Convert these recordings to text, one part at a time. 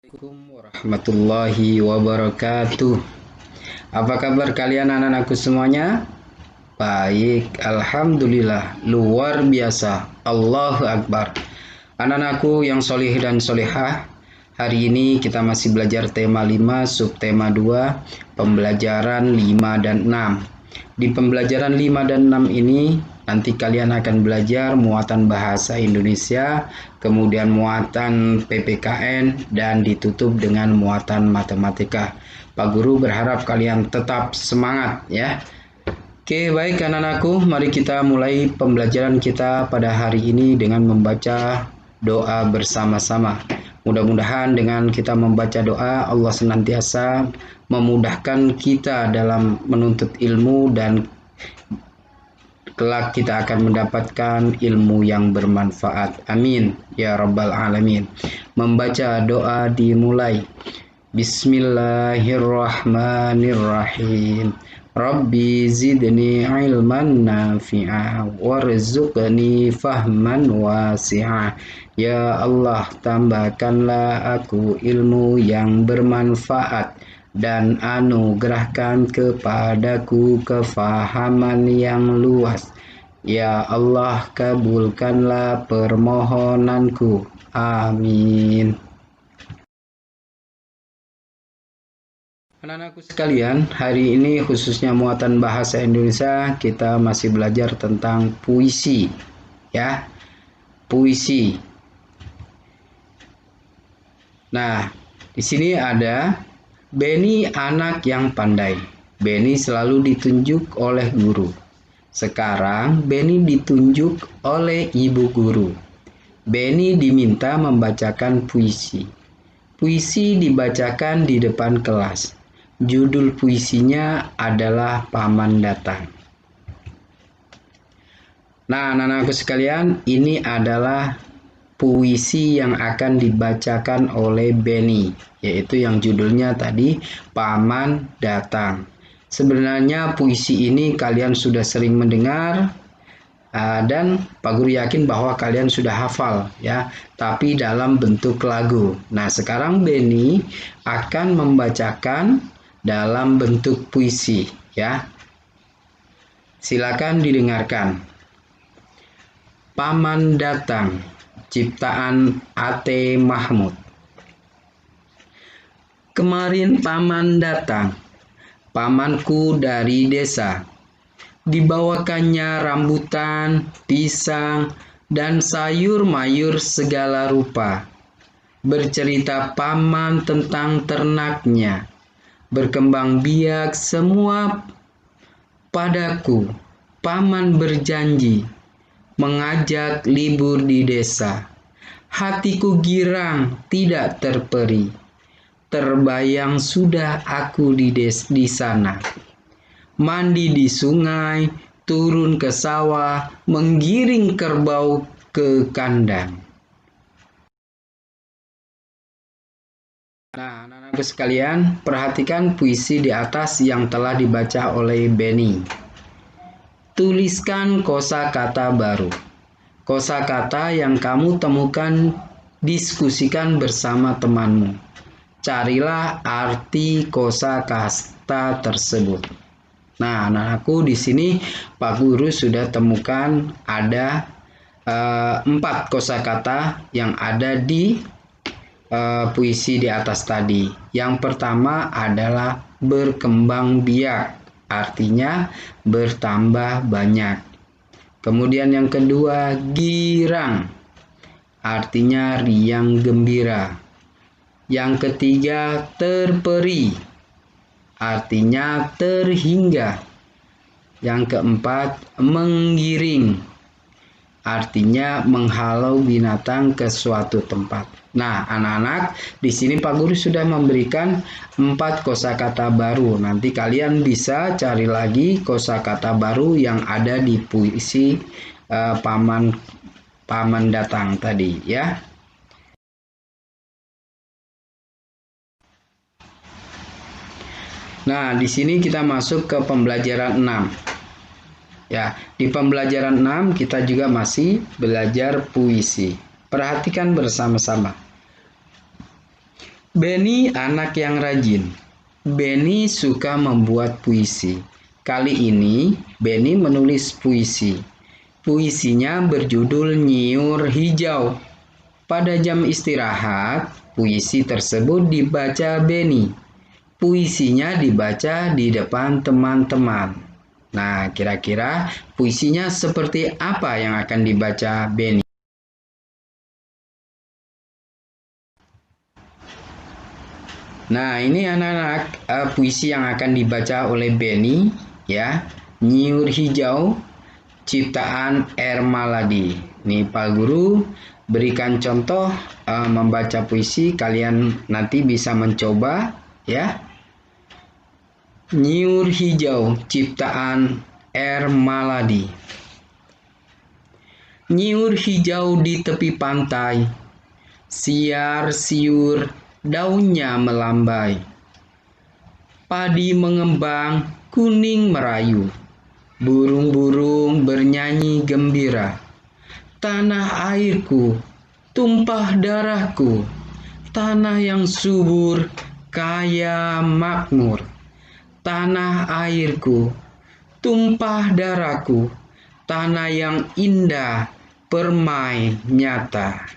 Assalamualaikum warahmatullahi wabarakatuh. Apa kabar kalian anak-anakku semuanya? Baik, alhamdulillah, luar biasa. Allahu Akbar. Anak-anakku yang solih dan solehah, hari ini kita masih belajar tema 5, subtema 2, pembelajaran 5 dan 6. Di pembelajaran 5 dan 6 ini nanti kalian akan belajar muatan bahasa Indonesia, kemudian muatan PPKN, dan ditutup dengan muatan matematika. Pak Guru berharap kalian tetap semangat ya. Oke, baik anak-anakku, mari kita mulai pembelajaran kita pada hari ini dengan membaca doa bersama-sama. Mudah-mudahan dengan kita membaca doa, Allah senantiasa memudahkan kita dalam menuntut ilmu dan kelak kita akan mendapatkan ilmu yang bermanfaat. Amin ya rabbal alamin. Membaca doa dimulai. Bismillahirrahmanirrahim. Rabbi zidni ilman nafi'a warzuqni fahman wasi'a. Ya Allah, tambahkanlah aku ilmu yang bermanfaat dan anugerahkan kepadaku kefahaman yang luas. Ya Allah, kabulkanlah permohonanku. Amin. Anak-anakku sekalian, hari ini khususnya muatan bahasa Indonesia kita masih belajar tentang puisi. Ya, puisi. Nah, di sini ada Beni anak yang pandai. Beni selalu ditunjuk oleh guru. Sekarang Beni ditunjuk oleh ibu guru. Beni diminta membacakan puisi. Puisi dibacakan di depan kelas. Judul puisinya adalah Paman Datang. Nah, anak-anakku sekalian, ini adalah puisi yang akan dibacakan oleh Beni, yaitu yang judulnya tadi Paman Datang. Sebenarnya puisi ini kalian sudah sering mendengar dan Pak Guru yakin bahwa kalian sudah hafal ya, tapi dalam bentuk lagu. Nah, sekarang Beni akan membacakan dalam bentuk puisi ya. Silakan didengarkan. Paman Datang, ciptaan A.T. Mahmud. Kemarin paman datang, pamanku dari desa. Dibawakannya rambutan, pisang, dan sayur mayur segala rupa. Bercerita paman tentang ternaknya. Berkembang biak semua padaku. Paman berjanji mengajak libur di desa. Hatiku girang tidak terperi. Terbayang sudah aku di sana. Mandi di sungai, turun ke sawah, menggiring kerbau ke kandang. Nah, anak-anakku sekalian, perhatikan puisi di atas yang telah dibaca oleh Beni. Tuliskan kosakata baru. Kosakata yang kamu temukan, diskusikan bersama temanmu. Carilah arti kosakata tersebut. Nah, anak-anakku, di sini Pak Guru sudah temukan ada 4 kosakata yang ada di puisi di atas tadi. Yang pertama adalah berkembang biak. Artinya bertambah banyak. Kemudian yang kedua, girang. Artinya riang gembira. Yang ketiga, terperi. Artinya terhingga. Yang keempat, menggiring. Artinya menghalau binatang ke suatu tempat. Nah, anak-anak, di sini Pak Guru sudah memberikan 4 kosakata baru. Nanti kalian bisa cari lagi kosakata baru yang ada di puisi Paman Datang tadi, ya. Nah, di sini kita masuk ke pembelajaran 6. Ya, di pembelajaran 6 kita juga masih belajar puisi. Perhatikan bersama-sama. Benny anak yang rajin. Benny suka membuat puisi. Kali ini Benny menulis puisi. Puisinya berjudul Nyiur Hijau. Pada jam istirahat, puisi tersebut dibaca Benny. Puisinya dibaca di depan teman-teman. Nah, kira-kira puisinya seperti apa yang akan dibaca Benny? Nah, ini anak-anak puisi yang akan dibaca oleh Benny ya. Nyiur Hijau ciptaan Ermaladi. Nih Pak Guru berikan contoh membaca puisi, kalian nanti bisa mencoba ya. Nyiur Hijau ciptaan Ermaladi. Nyiur hijau di tepi pantai, siar siur daunnya melambai. Padi mengembang, kuning merayu. Burung-burung bernyanyi gembira. Tanah airku, tumpah darahku. Tanah yang subur, kaya makmur. Tanah airku, tumpah darahku. Tanah yang indah, permai nyata.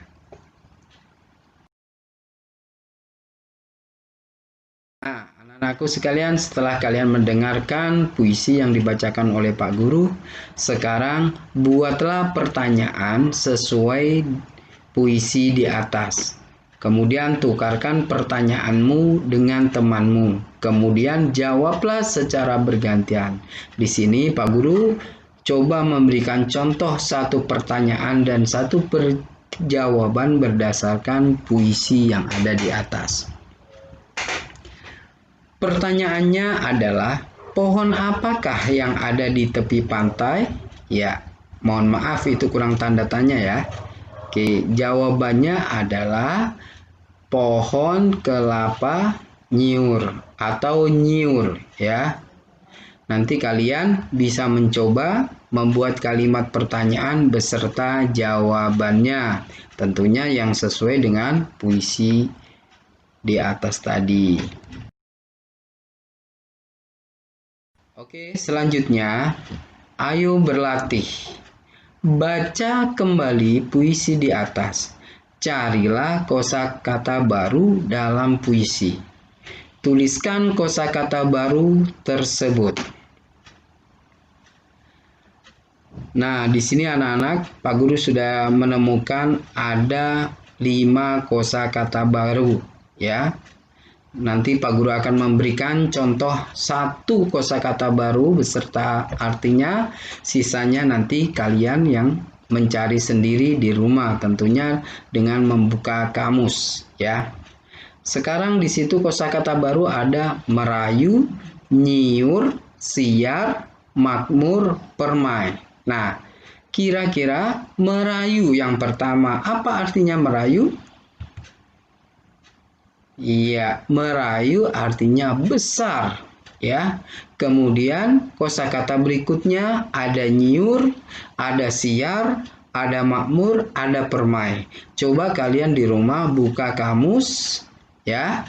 Nah, anak-anakku sekalian, setelah kalian mendengarkan puisi yang dibacakan oleh Pak Guru, sekarang buatlah pertanyaan sesuai puisi di atas. Kemudian tukarkan pertanyaanmu dengan temanmu. Kemudian jawablah secara bergantian. Di sini Pak Guru coba memberikan contoh satu pertanyaan dan satu jawaban berdasarkan puisi yang ada di atas. Pertanyaannya adalah, pohon apakah yang ada di tepi pantai? Ya, mohon maaf itu kurang tanda tanya ya. Oke, jawabannya adalah pohon kelapa nyiur atau nyiur ya. Nanti kalian bisa mencoba membuat kalimat pertanyaan beserta jawabannya. Tentunya yang sesuai dengan puisi di atas tadi. Oke, selanjutnya, ayo berlatih. Baca kembali puisi di atas. Carilah kosakata baru dalam puisi. Tuliskan kosakata baru tersebut. Nah, di sini anak-anak, Pak Guru sudah menemukan ada 5 kosakata baru, ya. Nanti Pak Guru akan memberikan contoh satu kosakata baru beserta artinya, sisanya nanti kalian yang mencari sendiri di rumah, tentunya dengan membuka kamus ya. Sekarang di situ kosakata baru ada merayu, nyiur, siar, makmur, permai. Nah, kira-kira merayu yang pertama apa artinya merayu? Iya, merayu artinya besar, ya. Kemudian kosakata berikutnya ada nyiur, ada siar, ada makmur, ada permai. Coba kalian di rumah buka kamus, ya.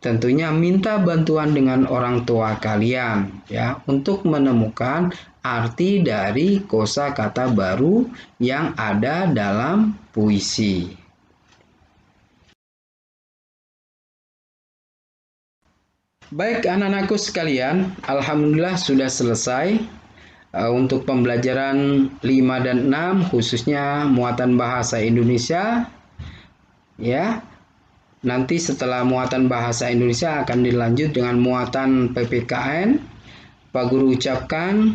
Tentunya minta bantuan dengan orang tua kalian, ya, untuk menemukan arti dari kosakata baru yang ada dalam puisi. Baik anak-anakku sekalian, alhamdulillah sudah selesai untuk pembelajaran 5 dan 6 khususnya muatan bahasa Indonesia. Ya. Nanti setelah muatan bahasa Indonesia akan dilanjut dengan muatan PPKN. Pak Guru ucapkan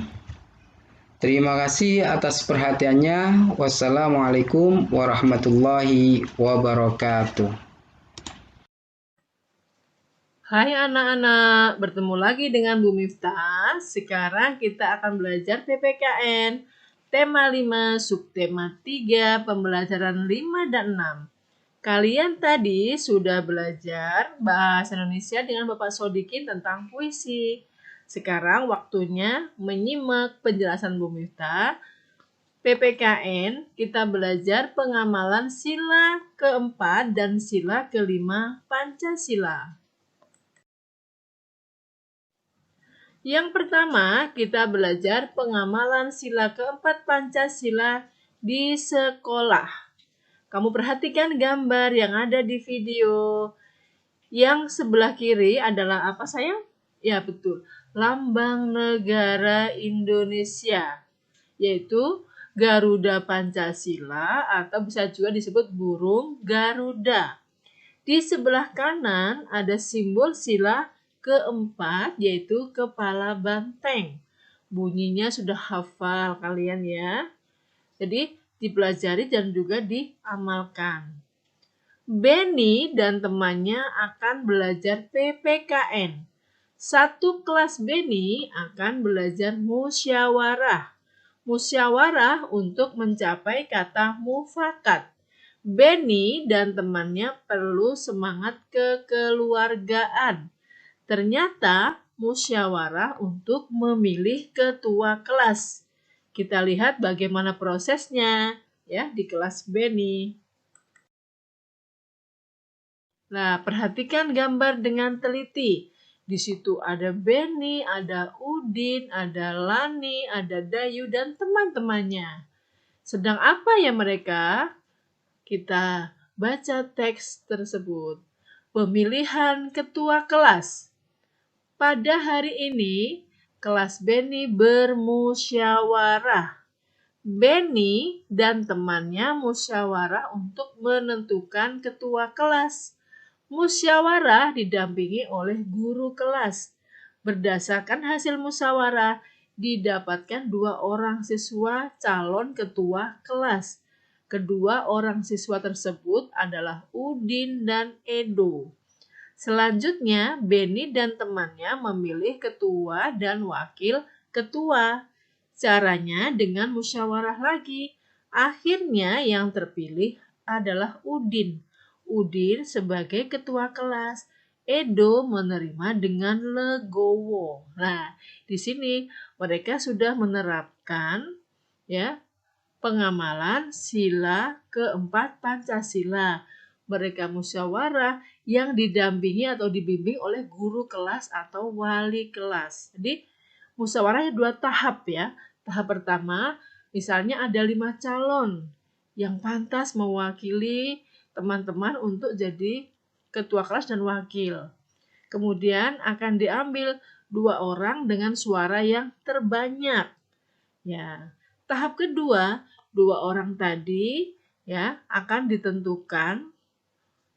terima kasih atas perhatiannya. Wassalamualaikum warahmatullahi wabarakatuh. Hai anak-anak, bertemu lagi dengan Bu Miftah. Sekarang kita akan belajar PPKN. Tema 5, subtema 3, pembelajaran 5 dan 6. Kalian tadi sudah belajar bahasa Indonesia dengan Bapak Sodikin tentang puisi. Sekarang waktunya menyimak penjelasan Bu Miftah PPKN kita belajar pengamalan sila keempat dan sila kelima Pancasila. Yang pertama, kita belajar pengamalan sila keempat Pancasila di sekolah. Kamu perhatikan gambar yang ada di video. Yang sebelah kiri adalah apa sayang? Ya betul, lambang negara Indonesia, yaitu Garuda Pancasila atau bisa juga disebut burung Garuda. Di sebelah kanan ada simbol sila keempat, yaitu kepala banteng. Bunyinya sudah hafal kalian ya. Jadi dipelajari dan juga diamalkan. Benny dan temannya akan belajar PPKN. Satu kelas Benny akan belajar musyawarah. Musyawarah untuk mencapai kata mufakat. Benny dan temannya perlu semangat kekeluargaan. Ternyata musyawarah untuk memilih ketua kelas. Kita lihat bagaimana prosesnya ya di kelas Benny. Nah, perhatikan gambar dengan teliti. Di situ ada Benny, ada Udin, ada Lani, ada Dayu dan teman-temannya. Sedang apa ya mereka? Kita baca teks tersebut. Pemilihan ketua kelas. Pada hari ini, kelas Benny bermusyawarah. Benny dan temannya musyawarah untuk menentukan ketua kelas. Musyawarah didampingi oleh guru kelas. Berdasarkan hasil musyawarah, didapatkan 2 orang siswa calon ketua kelas. Kedua orang siswa tersebut adalah Udin dan Edo. Selanjutnya, Benny dan temannya memilih ketua dan wakil ketua. Caranya dengan musyawarah lagi. Akhirnya yang terpilih adalah Udin. Udin sebagai ketua kelas. Edo menerima dengan legowo. Nah, di sini mereka sudah menerapkan ya pengamalan sila keempat Pancasila. Mereka musyawarah yang didampingi atau dibimbing oleh guru kelas atau wali kelas. Jadi musyawarahnya 2 tahap ya. Tahap pertama, misalnya ada 5 calon yang pantas mewakili teman-teman untuk jadi ketua kelas dan wakil. Kemudian akan diambil 2 orang dengan suara yang terbanyak. Ya. Tahap kedua, 2 orang tadi ya akan ditentukan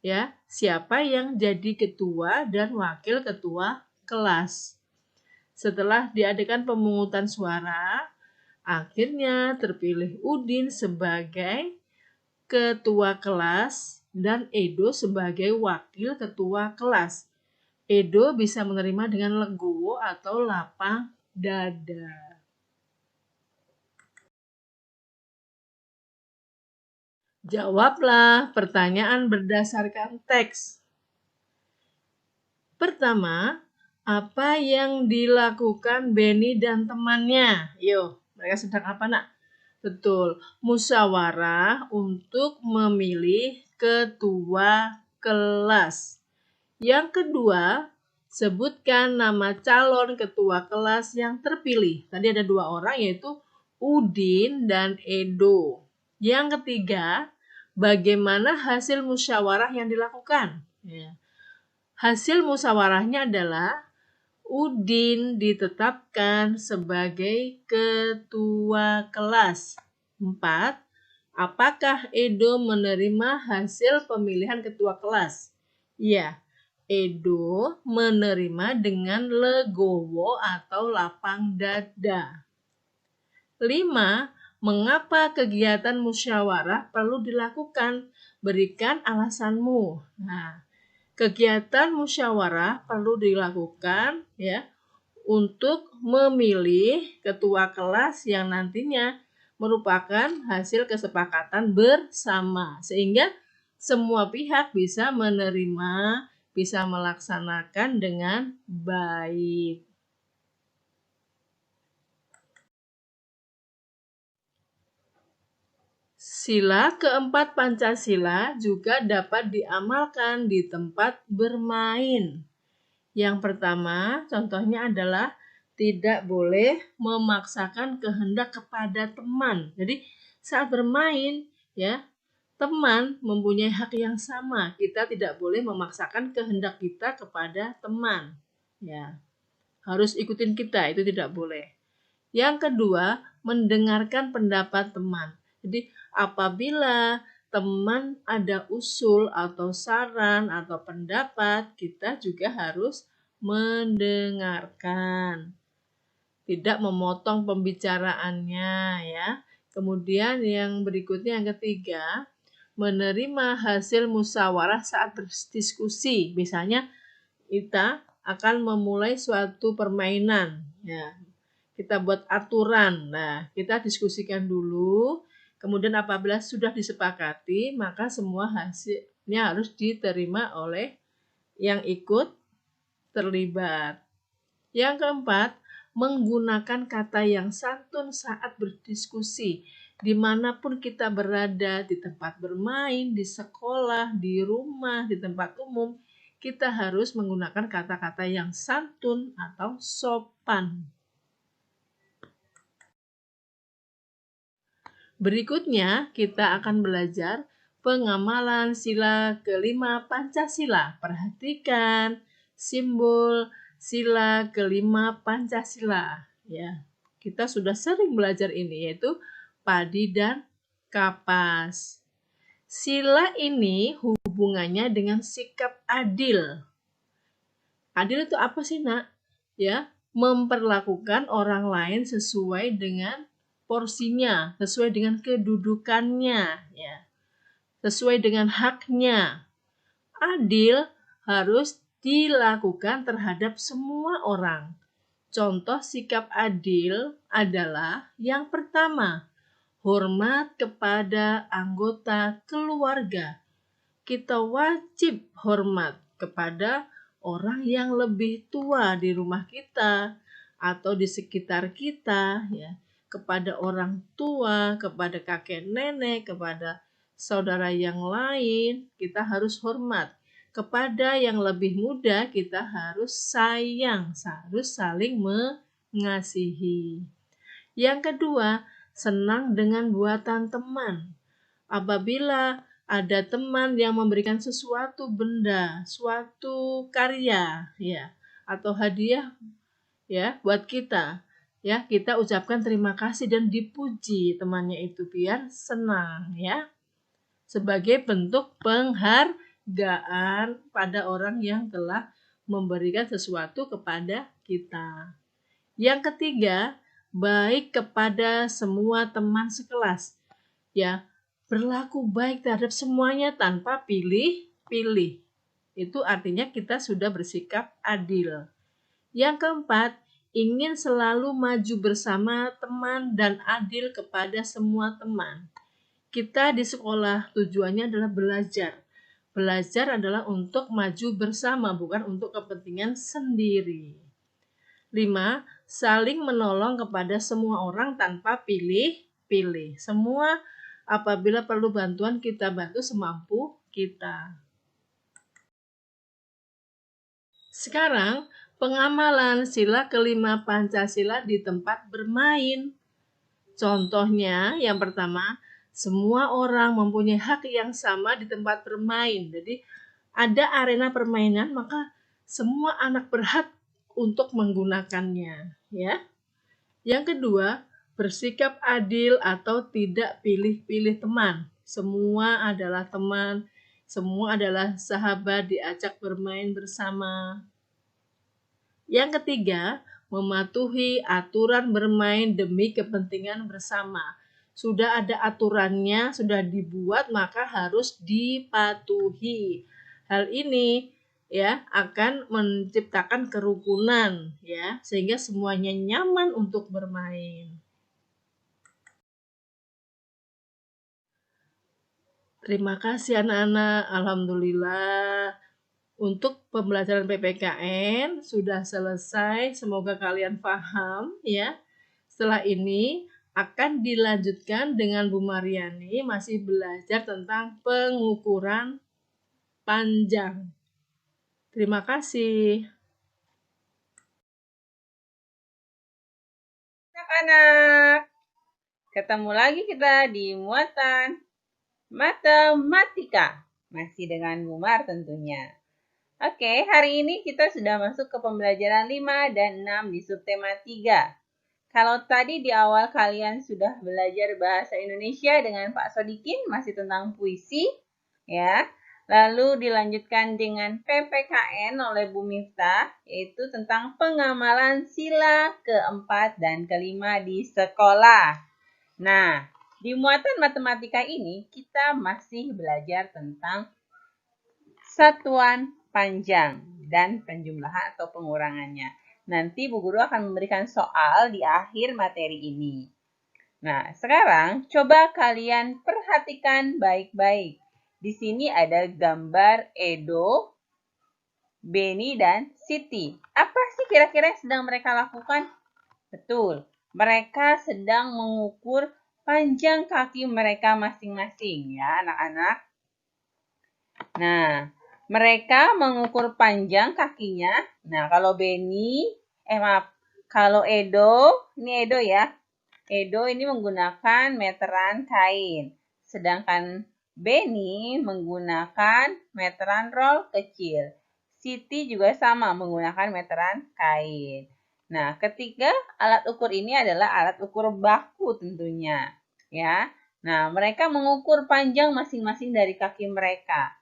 ya siapa yang jadi ketua dan wakil ketua kelas. Setelah diadakan pemungutan suara, akhirnya terpilih Udin sebagai ketua kelas dan Edo sebagai wakil ketua kelas. Edo bisa menerima dengan legowo atau lapang dada. Jawablah pertanyaan berdasarkan teks. Pertama, apa yang dilakukan Benny dan temannya? Yo, mereka sedang apa nak? Betul, musyawarah untuk memilih ketua kelas. Yang kedua, sebutkan nama calon ketua kelas yang terpilih. Tadi ada 2 orang yaitu Udin dan Edo. Yang ketiga, bagaimana hasil musyawarah yang dilakukan? Ya. Hasil musyawarahnya adalah Udin ditetapkan sebagai ketua kelas. 4. Apakah Edo menerima hasil pemilihan ketua kelas? Ya, Edo menerima dengan legowo atau lapang dada. 5. Mengapa kegiatan musyawarah perlu dilakukan? Berikan alasanmu. Nah, kegiatan musyawarah perlu dilakukan ya untuk memilih ketua kelas yang nantinya merupakan hasil kesepakatan bersama sehingga semua pihak bisa menerima, bisa melaksanakan dengan baik. Sila keempat Pancasila juga dapat diamalkan di tempat bermain. Yang pertama, contohnya adalah tidak boleh memaksakan kehendak kepada teman. Jadi saat bermain, ya, teman mempunyai hak yang sama. Kita tidak boleh memaksakan kehendak kita kepada teman. Ya, harus ikutin kita, itu tidak boleh. Yang kedua, mendengarkan pendapat teman. Jadi apabila teman ada usul atau saran atau pendapat, kita juga harus mendengarkan. Tidak memotong pembicaraannya ya. Kemudian yang berikutnya yang ketiga, menerima hasil musyawarah saat berdiskusi. Misalnya kita akan memulai suatu permainan ya. Kita buat aturan. Nah, kita diskusikan dulu. Kemudian apabila sudah disepakati, maka semua hasilnya harus diterima oleh yang ikut terlibat. Yang keempat, menggunakan kata yang santun saat berdiskusi. Dimanapun kita berada, di tempat bermain, di sekolah, di rumah, di tempat umum, kita harus menggunakan kata-kata yang santun atau sopan. Berikutnya, kita akan belajar pengamalan sila kelima Pancasila. Perhatikan simbol sila kelima Pancasila. Ya, kita sudah sering belajar ini, yaitu padi dan kapas. Sila ini hubungannya dengan sikap adil. Adil itu apa sih, Nak? Ya, memperlakukan orang lain sesuai dengan porsinya, sesuai dengan kedudukannya, ya, sesuai dengan haknya. Adil harus dilakukan terhadap semua orang. Contoh sikap adil adalah yang pertama, hormat kepada anggota keluarga. Kita wajib hormat kepada orang yang lebih tua di rumah kita atau di sekitar kita, ya. Kepada orang tua, kepada kakek nenek, kepada saudara yang lain, kita harus hormat. Kepada yang lebih muda, kita harus sayang, harus saling mengasihi. Yang kedua, senang dengan buatan teman. Apabila ada teman yang memberikan sesuatu benda, suatu karya, ya, atau hadiah, ya, buat kita, ya, kita ucapkan terima kasih dan dipuji temannya itu biar senang, ya, sebagai bentuk penghargaan pada orang yang telah memberikan sesuatu kepada kita. Yang ketiga, baik kepada semua teman sekelas, ya, berlaku baik terhadap semuanya tanpa pilih-pilih. Itu artinya kita sudah bersikap adil. Yang keempat, ingin selalu maju bersama teman dan adil kepada semua teman. Kita di sekolah tujuannya adalah belajar. Belajar adalah untuk maju bersama, bukan untuk kepentingan sendiri. 5. Saling menolong kepada semua orang tanpa pilih-pilih. Semua apabila perlu bantuan kita bantu semampu kita. Sekarang, pengamalan sila kelima Pancasila di tempat bermain. Contohnya, yang pertama, semua orang mempunyai hak yang sama di tempat bermain. Jadi, ada arena permainan, maka semua anak berhak untuk menggunakannya, ya. Yang kedua, bersikap adil atau tidak pilih-pilih teman. Semua adalah teman, semua adalah sahabat diajak bermain bersama. Yang ketiga, mematuhi aturan bermain demi kepentingan bersama. Sudah ada aturannya, sudah dibuat, maka harus dipatuhi. Hal ini ya akan menciptakan kerukunan ya, sehingga semuanya nyaman untuk bermain. Terima kasih anak-anak, alhamdulillah. Untuk pembelajaran PPKN sudah selesai, semoga kalian paham ya. Setelah ini akan dilanjutkan dengan Bu Mariani masih belajar tentang pengukuran panjang. Terima kasih. Anak-anak, ketemu lagi kita di muatan matematika. Masih dengan Bu Mar tentunya. Oke, hari ini kita sudah masuk ke pembelajaran 5 dan 6 di subtema 3. Kalau tadi di awal kalian sudah belajar bahasa Indonesia dengan Pak Sodikin, masih tentang puisi, ya. Lalu dilanjutkan dengan PPKN oleh Bu Miftah, yaitu tentang pengamalan sila keempat dan kelima di sekolah. Nah, di muatan matematika ini kita masih belajar tentang satuan panjang dan penjumlahan atau pengurangannya. Nanti Bu Guru akan memberikan soal di akhir materi ini. Nah, sekarang coba kalian perhatikan baik-baik. Di sini ada gambar Edo, Beni, dan Siti. Apa sih kira-kira yang sedang mereka lakukan? Betul, mereka sedang mengukur panjang kaki mereka masing-masing ya anak-anak. Nah, mereka mengukur panjang kakinya. Nah, kalau kalau Edo, ini Edo ya. Edo ini menggunakan meteran kain. Sedangkan Beni menggunakan meteran roll kecil. Siti juga sama menggunakan meteran kain. Nah, ketiga alat ukur ini adalah alat ukur baku tentunya. Ya. Nah, mereka mengukur panjang masing-masing dari kaki mereka.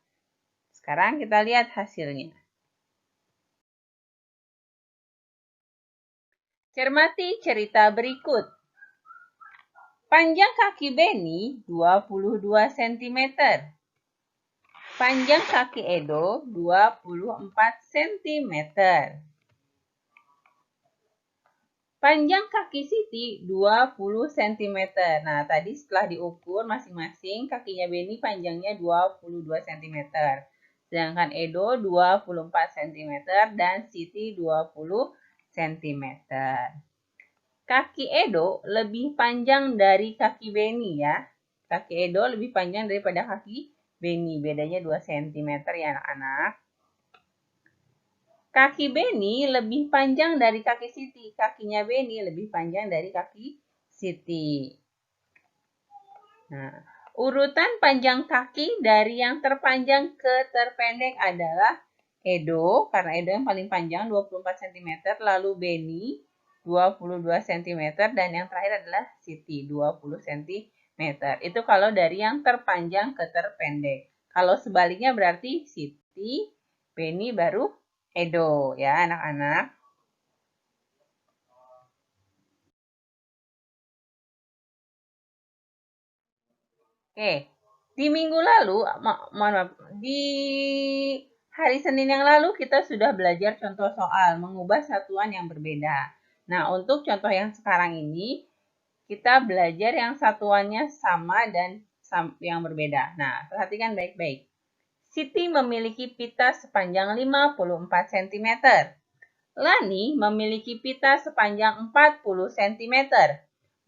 Sekarang kita lihat hasilnya. Cermati cerita berikut. Panjang kaki Beni 22 cm. Panjang kaki Edo 24 cm. Panjang kaki Siti 20 cm. Nah, tadi setelah diukur masing-masing kakinya Beni panjangnya 22 cm. Sedangkan Edo 24 cm dan Siti 20 cm. Kaki Edo lebih panjang dari kaki Beni ya. Kaki Edo lebih panjang daripada kaki Beni. Bedanya 2 cm ya anak-anak. Kaki Beni lebih panjang dari kaki Siti. Kakinya Beni lebih panjang dari kaki Siti. Nah, urutan panjang kaki dari yang terpanjang ke terpendek adalah Edo, karena Edo yang paling panjang 24 cm, lalu Beni 22 cm, dan yang terakhir adalah Siti 20 cm. Itu kalau dari yang terpanjang ke terpendek. Kalau sebaliknya berarti Siti, Beni baru Edo ya anak-anak. Oke, di minggu lalu, mohon maaf, di hari Senin yang lalu kita sudah belajar contoh soal mengubah satuan yang berbeda. Nah, untuk contoh yang sekarang ini, kita belajar yang satuannya sama dan yang berbeda. Nah, perhatikan baik-baik. Siti memiliki pita sepanjang 54 cm. Lani memiliki pita sepanjang 40 cm.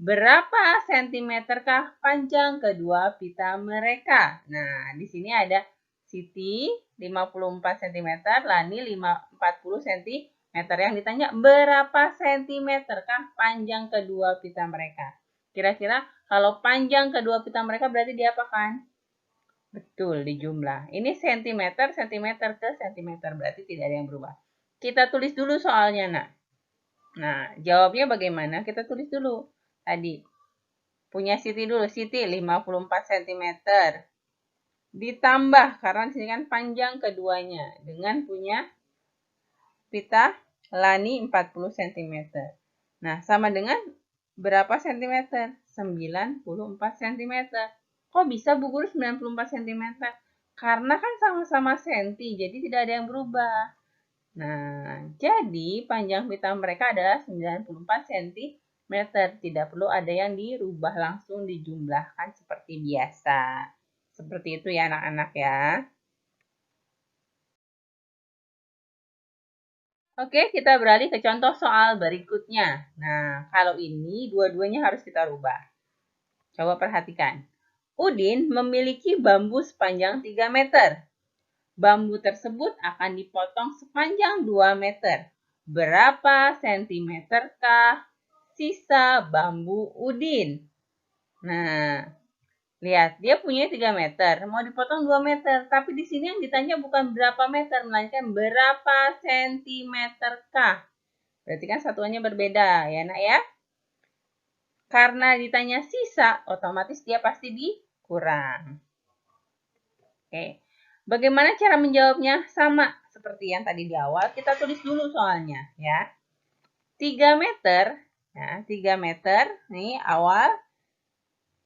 Berapa sentimeterkah panjang kedua pita mereka? Nah, di sini ada Siti 54 cm, Lani 40 cm. Yang ditanya berapa sentimeterkah panjang kedua pita mereka? Kira-kira kalau panjang kedua pita mereka berarti diapakan? Betul, dijumlah. Ini sentimeter, sentimeter ke sentimeter. Berarti tidak ada yang berubah. Kita tulis dulu soalnya, nak. Nah, jawabnya bagaimana? Kita tulis dulu. Tadi, punya Siti dulu. Siti 54 cm. Ditambah, karena di sini kan panjang keduanya. Dengan punya pita Lani 40 cm. Nah, sama dengan berapa sentimeter? 94 cm. Kok bisa Bu Guru 94 cm? Karena kan sama-sama senti, jadi tidak ada yang berubah. Nah, jadi panjang pita mereka adalah 94 cm. Tidak perlu ada yang dirubah, langsung dijumlahkan seperti biasa. Seperti itu ya anak-anak ya. Oke, kita beralih ke contoh soal berikutnya. Nah, kalau ini dua-duanya harus kita rubah. Coba perhatikan. Udin memiliki bambu sepanjang 3 meter. Bambu tersebut akan dipotong sepanjang 2 meter. Berapa sentimeterkah sisa bambu Udin? Nah, lihat, dia punya 3 meter, mau dipotong 2 meter. Tapi di sini yang ditanya bukan berapa meter, melainkan berapa sentimeterkah. Berarti kan satuannya berbeda, ya nak ya? Karena ditanya sisa, otomatis dia pasti dikurang. Oke. Bagaimana cara menjawabnya? Sama seperti yang tadi di awal, kita tulis dulu soalnya, ya. 3 meter, ya, 3 meter, nih awal,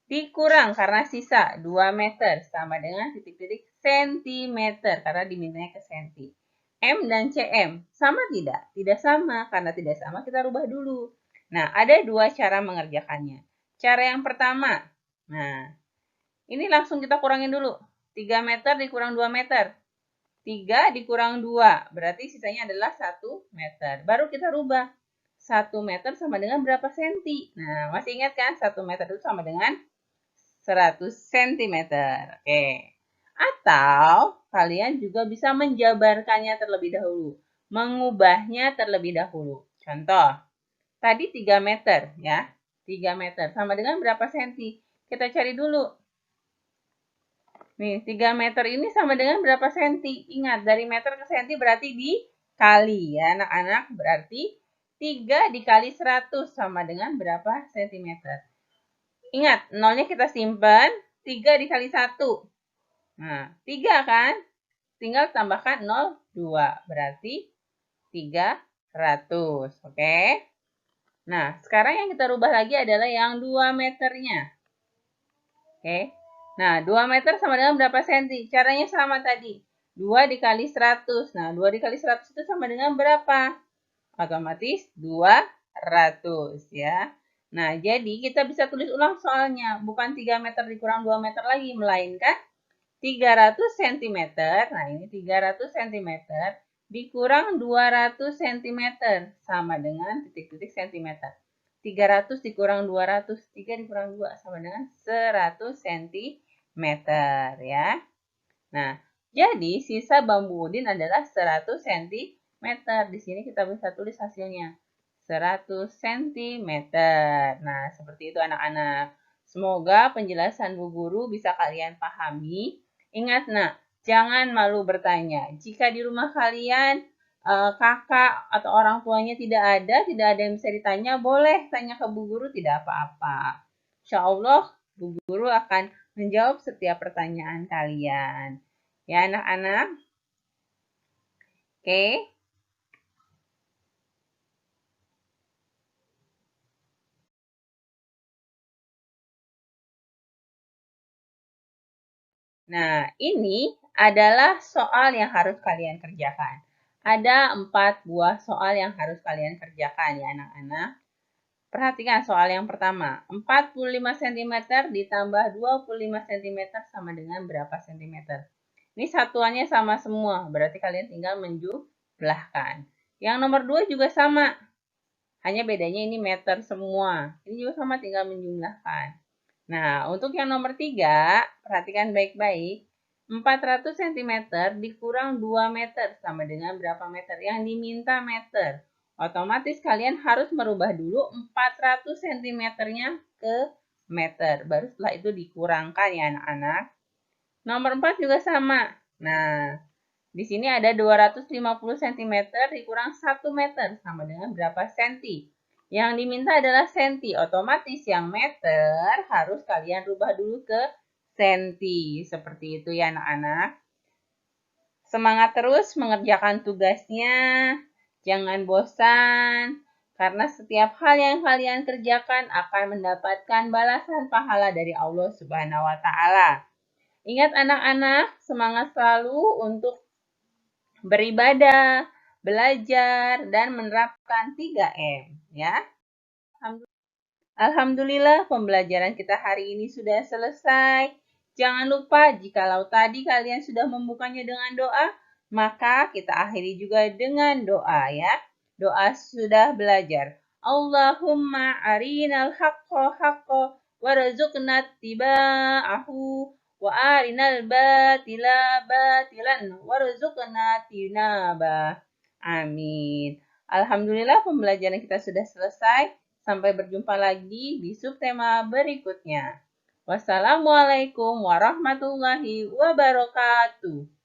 dikurang karena sisa 2 meter, sama dengan titik-titik sentimeter, karena dimintanya ke senti. M dan CM, sama tidak? Tidak sama, karena tidak sama kita rubah dulu. Nah, ada dua cara mengerjakannya. Cara yang pertama, nah, ini langsung kita kurangin dulu. 3 meter dikurang 2 meter. 3 dikurang 2, berarti sisanya adalah 1 meter. Baru kita rubah. 1 meter sama dengan berapa senti? Nah, masih ingat kan? 1 meter itu sama dengan 100 cm. Oke. Atau kalian juga bisa menjabarkannya terlebih dahulu. Mengubahnya terlebih dahulu. Contoh, tadi 3 meter ya. 3 meter sama dengan berapa senti? Kita cari dulu. Nih, 3 meter ini sama dengan berapa senti? Ingat, dari meter ke senti berarti dikali ya anak-anak. Berarti 3 dikali 100 sama dengan berapa sentimeter? Ingat, nolnya kita simpan, 3 dikali 1. Nah, 3 kan? Tinggal tambahkan 0, 2. Berarti 300. Oke? Nah, sekarang yang kita rubah lagi adalah yang 2 meternya. Oke? Nah, 2 meter sama dengan berapa senti? Caranya sama tadi. 2 dikali 100. Nah, 2 dikali 100 itu sama dengan berapa? Otomatis 200 ya. Nah, jadi kita bisa tulis ulang soalnya. Bukan 3 meter dikurang 2 meter lagi, melainkan 300 cm. Nah, ini 300 cm dikurang 200 cm sama dengan titik-titik cm. 300 dikurang 200, 3 dikurang 2 sama dengan 100 cm ya. Nah, jadi sisa bambu Udin adalah 100 cm. Di sini kita bisa tulis hasilnya. 100 cm. Nah, seperti itu anak-anak. Semoga penjelasan Bu Guru bisa kalian pahami. Ingat nak, jangan malu bertanya. Jika di rumah kalian kakak atau orang tuanya tidak ada yang bisa ditanya, boleh tanya ke Bu Guru, tidak apa-apa. Insya Allah Bu Guru akan menjawab setiap pertanyaan kalian. Ya anak-anak? Oke. Nah, ini adalah soal yang harus kalian kerjakan. Ada 4 buah soal yang harus kalian kerjakan ya anak-anak. Perhatikan soal yang pertama. 45 cm ditambah 25 cm sama dengan berapa cm? Ini satuannya sama semua, berarti kalian tinggal menjumlahkan. Yang nomor 2 juga sama. Hanya bedanya ini meter semua. Ini juga sama, tinggal menjumlahkan. Nah, untuk yang nomor 3, perhatikan baik-baik. 400 cm dikurang 2 meter sama dengan berapa meter? Yang diminta meter. Otomatis kalian harus merubah dulu 400 cm-nya ke meter. Baru setelah itu dikurangkan ya anak-anak. Nomor 4 juga sama. Nah, di sini ada 250 cm dikurang 1 meter sama dengan berapa senti? Yang diminta adalah senti. Otomatis yang meter harus kalian rubah dulu ke senti. Seperti itu ya anak-anak. Semangat terus mengerjakan tugasnya. Jangan bosan. Karena setiap hal yang kalian kerjakan akan mendapatkan balasan pahala dari Allah Subhanahu wa Ta'ala. Ingat anak-anak, semangat selalu untuk beribadah, belajar, dan menerapkan 3M. Ya. Alhamdulillah pembelajaran kita hari ini sudah selesai. Jangan lupa jikalau tadi kalian sudah membukanya dengan doa, Maka kita akhiri juga dengan doa ya. Doa sudah belajar. Allahumma arinal haqqo haqqo warzuqna tiba'ahu wa arinal batila batilan warzuqna tinaba. Amin. Alhamdulillah pembelajaran kita sudah selesai. Sampai berjumpa lagi di subtema berikutnya. Wassalamualaikum warahmatullahi wabarakatuh.